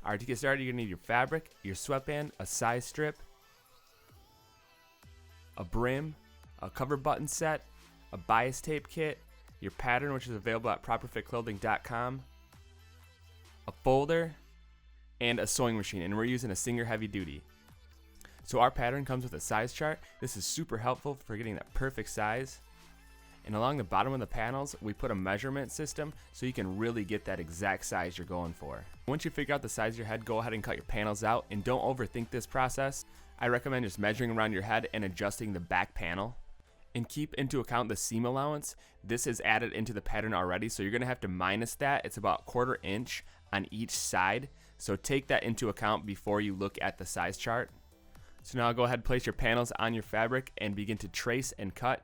Alright, to get started, you're going to need your fabric, your sweatband, a size strip, a brim, a cover button set, a bias tape kit, your pattern, which is available at properfitclothing.com, a folder, and a sewing machine, and we're using a Singer heavy duty. So our pattern comes with a size chart. This is super helpful for getting that perfect size. And along the bottom of the panels, we put a measurement system so you can really get that exact size you're going for. Once you figure out the size of your head, go ahead and cut your panels out, and don't overthink this process. I recommend just measuring around your head and adjusting the back panel. And keep into account the seam allowance. This is added into the pattern already, so you're gonna have to minus that. It's about 1/4 inch on each side. So take that into account before you look at the size chart. So now go ahead and place your panels on your fabric and begin to trace and cut.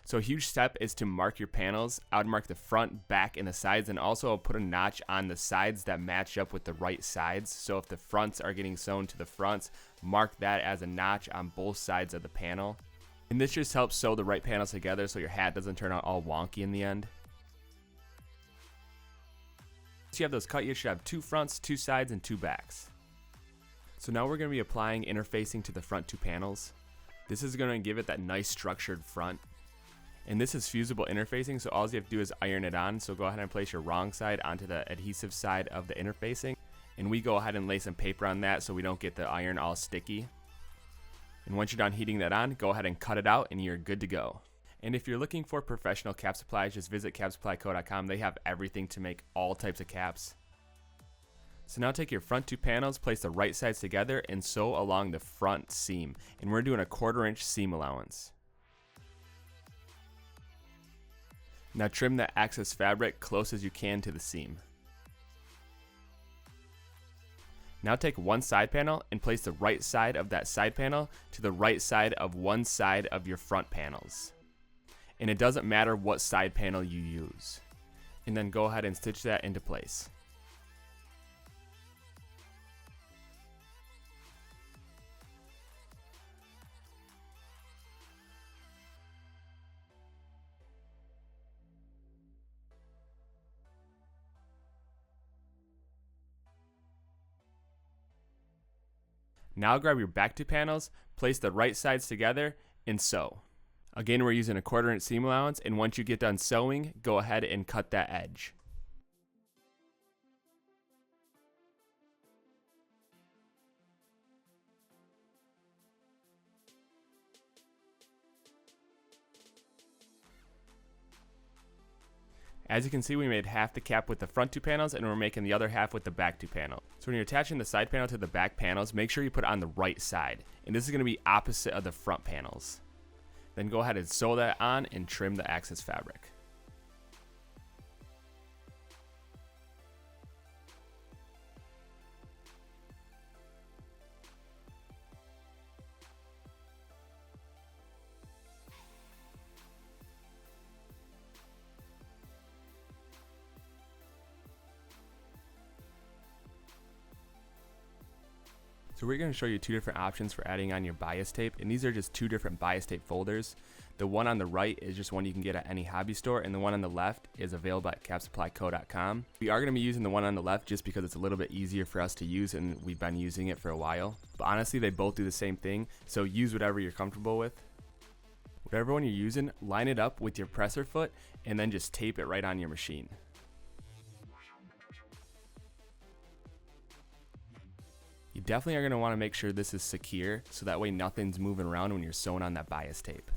So a huge step is to mark your panels. I would mark the front, back, and the sides, and also I'll put a notch on the sides that match up with the right sides. So if the fronts are getting sewn to the fronts, mark that as a notch on both sides of the panel. And this just helps sew the right panels together so your hat doesn't turn out all wonky in the end. Once you have those cut, you should have 2 fronts, 2 sides, and 2 backs. So now we're going to be applying interfacing to the front 2 panels. This is going to give it that nice structured front. And this is fusible interfacing, so all you have to do is iron it on. So go ahead and place your wrong side onto the adhesive side of the interfacing. And we go ahead and lay some paper on that so we don't get the iron all sticky. And once you're done heating that on, go ahead and cut it out and you're good to go. And if you're looking for professional cap supplies, just visit capsupplyco.com. They have everything to make all types of caps. So now take your front 2 panels, place the right sides together, and sew along the front seam. And we're doing a 1/4 inch seam allowance. Now trim the excess fabric close as you can to the seam. Now take one side panel and place the right side of that side panel to the right side of one side of your front panels. And it doesn't matter what side panel you use. And then go ahead and stitch that into place. Now grab your back 2 panels, place the right sides together, and sew. Again, we're using a 1/4 inch seam allowance, and once you get done sewing, go ahead and cut that edge. As you can see, we made half the cap with the front 2 panels, and we're making the other half with the back 2 panels. So when you're attaching the side panel to the back panels, make sure you put it on the right side. And this is going to be opposite of the front panels. Then go ahead and sew that on and trim the excess fabric. So we're going to show you 2 different options for adding on your bias tape, and these are just 2 different bias tape folders. The one on the right is just one you can get at any hobby store, and the one on the left is available at capsupplyco.com. We are going to be using the one on the left just because it's a little bit easier for us to use, and we've been using it for a while. But honestly, they both do the same thing, so use whatever you're comfortable with. Whatever one you're using, line it up with your presser foot, and then just tape it right on your machine. You definitely are going to want to make sure this is secure so that way nothing's moving around when you're sewing on that bias tape.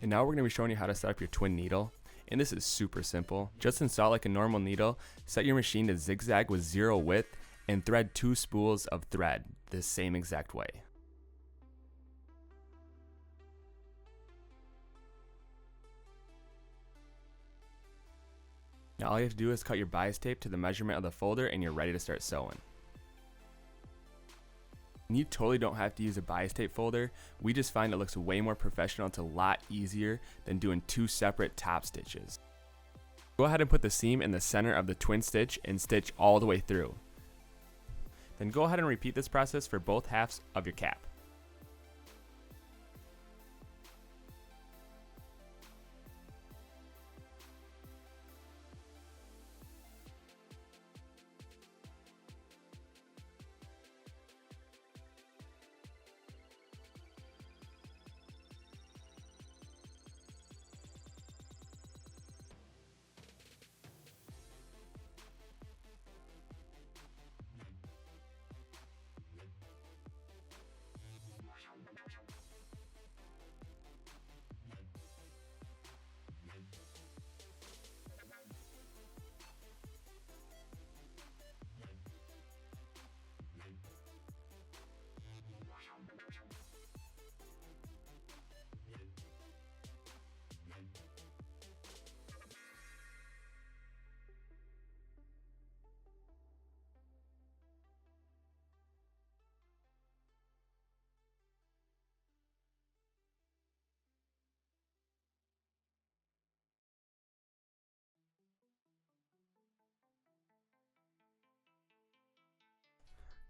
And now we're going to be showing you how to set up your twin needle. And this is super simple. Just install like a normal needle, set your machine to zigzag with 0 width, and thread 2 spools of thread the same exact way. Now all you have to do is cut your bias tape to the measurement of the folder and you're ready to start sewing. And you totally don't have to use a bias tape folder. We just find it looks way more professional. It's a lot easier than doing 2 separate top stitches. Go ahead and put the seam in the center of the twin stitch and stitch all the way through. Then go ahead and repeat this process for both halves of your cap.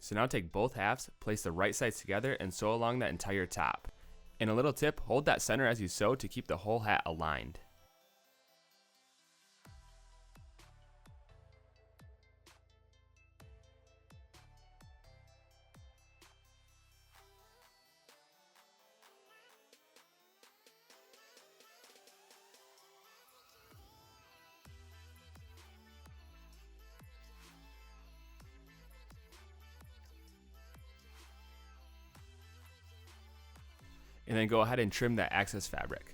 So now take both halves, place the right sides together, and sew along that entire top. And a little tip, hold that center as you sew to keep the whole hat aligned. And then go ahead and trim that excess fabric.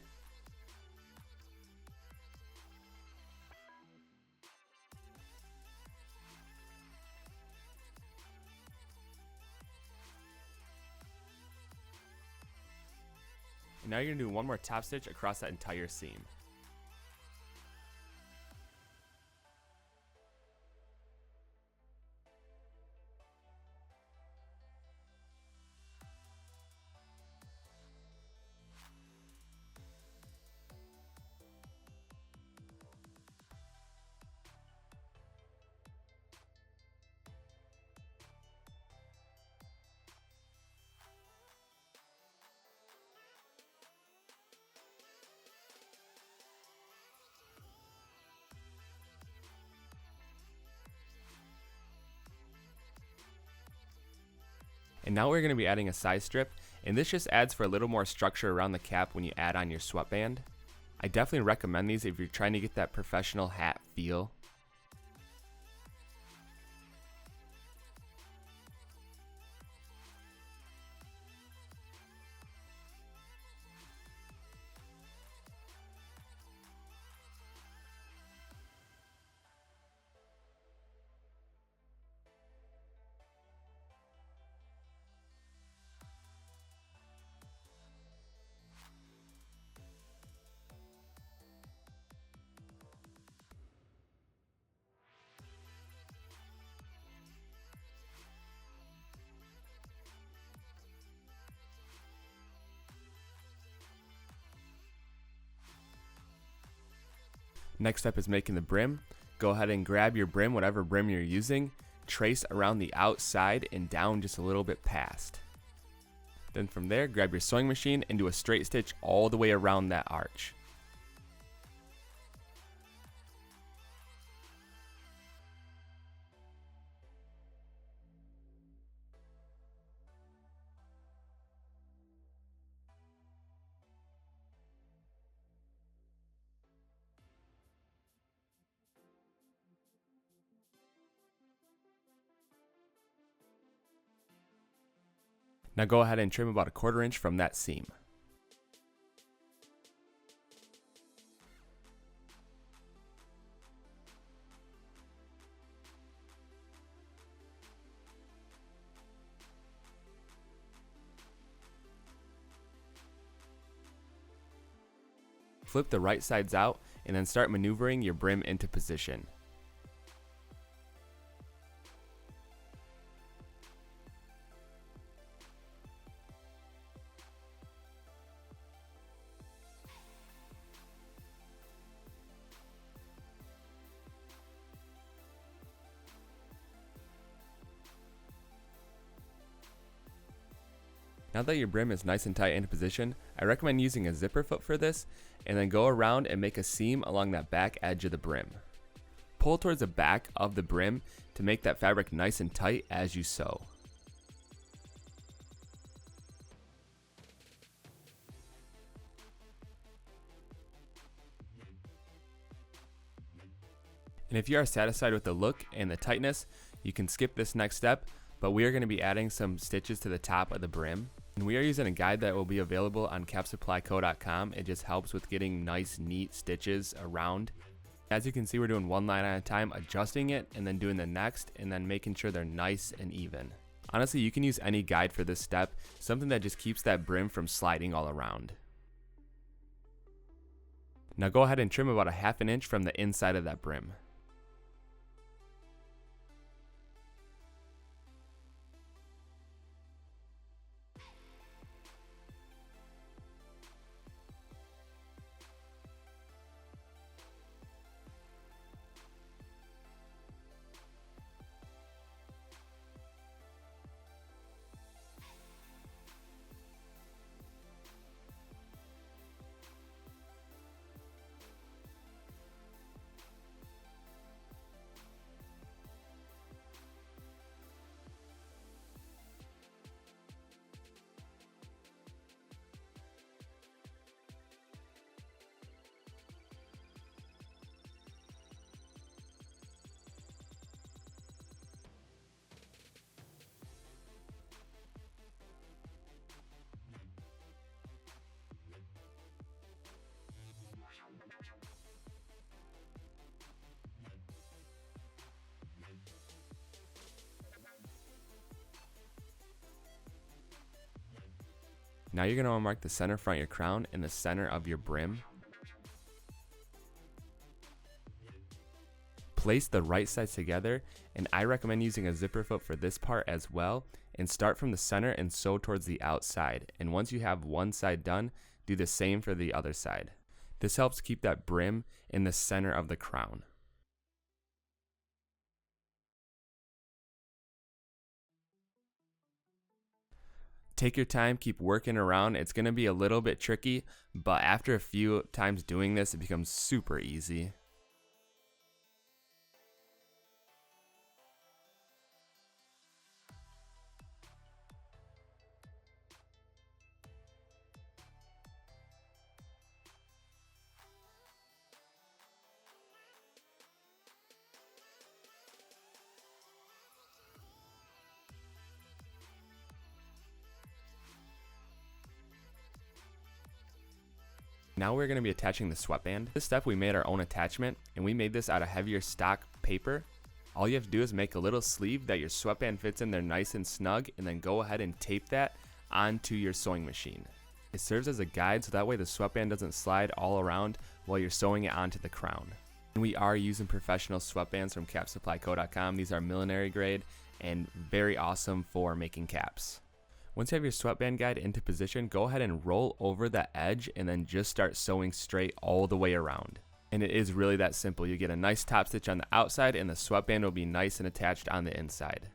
And now you're going to do one more top stitch across that entire seam. And now we're going to be adding a side strip, and this just adds for a little more structure around the cap when you add on your sweatband. I definitely recommend these if you're trying to get that professional hat feel. Next up is making the brim. Go ahead and grab your brim, whatever brim you're using, trace around the outside and down just a little bit past. Then from there, grab your sewing machine and do a straight stitch all the way around that arch. Now go ahead and trim about 1/4 inch from that seam. Flip the right sides out and then start maneuvering your brim into position. Now that your brim is nice and tight into position, I recommend using a zipper foot for this, and then go around and make a seam along that back edge of the brim. Pull towards the back of the brim to make that fabric nice and tight as you sew. And if you are satisfied with the look and the tightness, you can skip this next step, but we are going to be adding some stitches to the top of the brim. And we are using a guide that will be available on capsupplyco.com. It just helps with getting nice, neat stitches around. As you can see, we're doing one line at a time, adjusting it, and then doing the next, and then making sure they're nice and even. Honestly, you can use any guide for this step, something that just keeps that brim from sliding all around. Now go ahead and trim about 1/2 inch from the inside of that brim. Now you're going to mark the center front of your crown and the center of your brim. Place the right sides together, and I recommend using a zipper foot for this part as well, and start from the center and sew towards the outside. And once you have one side done, do the same for the other side. This helps keep that brim in the center of the crown. Take your time, keep working around. It's going to be a little bit tricky, but after a few times doing this, it becomes super easy. Now we're going to be attaching the sweatband. This step we made our own attachment, and we made this out of heavier stock paper. All you have to do is make a little sleeve that your sweatband fits in there nice and snug, and then go ahead and tape that onto your sewing machine. It serves as a guide so that way the sweatband doesn't slide all around while you're sewing it onto the crown. And we are using professional sweatbands from capsupplyco.com. These are millinery grade and very awesome for making caps. Once you have your sweatband guide into position, go ahead and roll over the edge and then just start sewing straight all the way around. And it is really that simple. You get a nice top stitch on the outside and the sweatband will be nice and attached on the inside.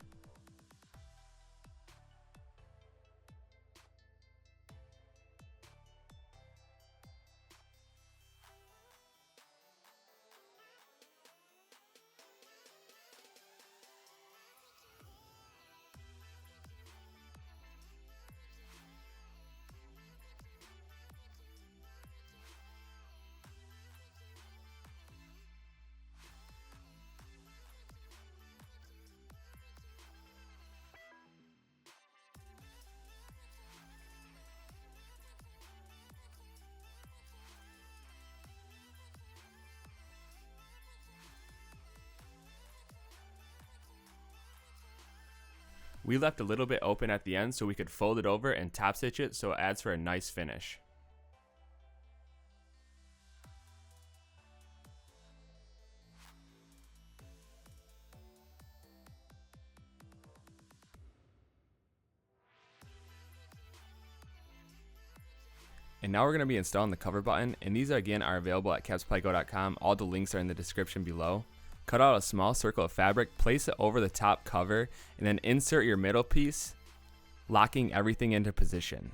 We left a little bit open at the end so we could fold it over and top stitch it so it adds for a nice finish. And now we're going to be installing the cover button, and these again are available at capsupplyco.com. All the links are in the description below. Cut out a small circle of fabric, place it over the top cover, and then insert your middle piece, locking everything into position.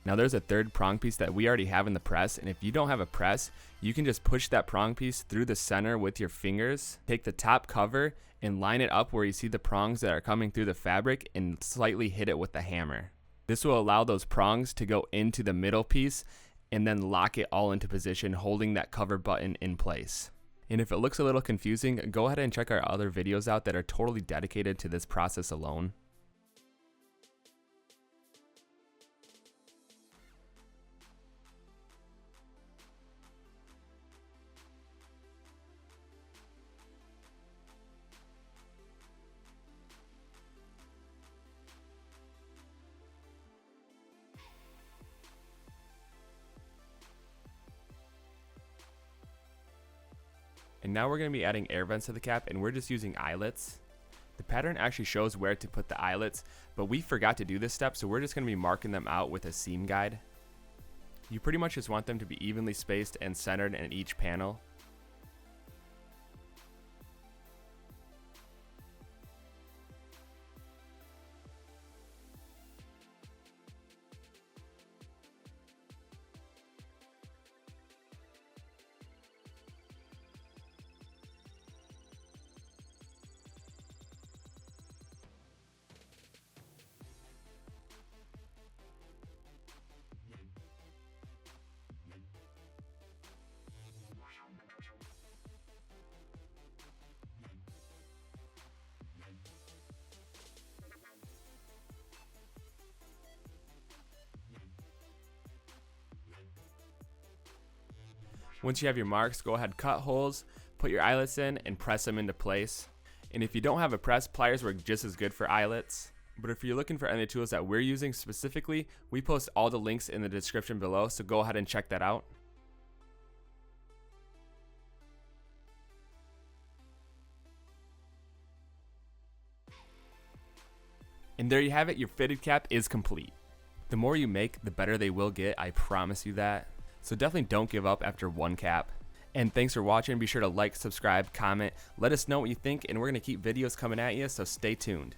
Now there's a third prong piece that we already have in the press, and if you don't have a press, you can just push that prong piece through the center with your fingers, take the top cover and line it up where you see the prongs that are coming through the fabric and slightly hit it with the hammer. This will allow those prongs to go into the middle piece and then lock it all into position, holding that cover button in place. And if it looks a little confusing, go ahead and check our other videos out that are totally dedicated to this process alone. And now we're going to be adding air vents to the cap, and we're just using eyelets. The pattern actually shows where to put the eyelets, but we forgot to do this step, so we're just going to be marking them out with a seam guide. You pretty much just want them to be evenly spaced and centered in each panel. Once you have your marks, go ahead, cut holes, put your eyelets in, and press them into place. And if you don't have a press, pliers work just as good for eyelets. But if you're looking for any tools that we're using specifically, we post all the links in the description below, so go ahead and check that out. And there you have it, your fitted cap is complete. The more you make, the better they will get, I promise you that. So definitely don't give up after one cap. And thanks for watching. Be sure to like, subscribe, comment, let us know what you think, and we're going to keep videos coming at you, so stay tuned.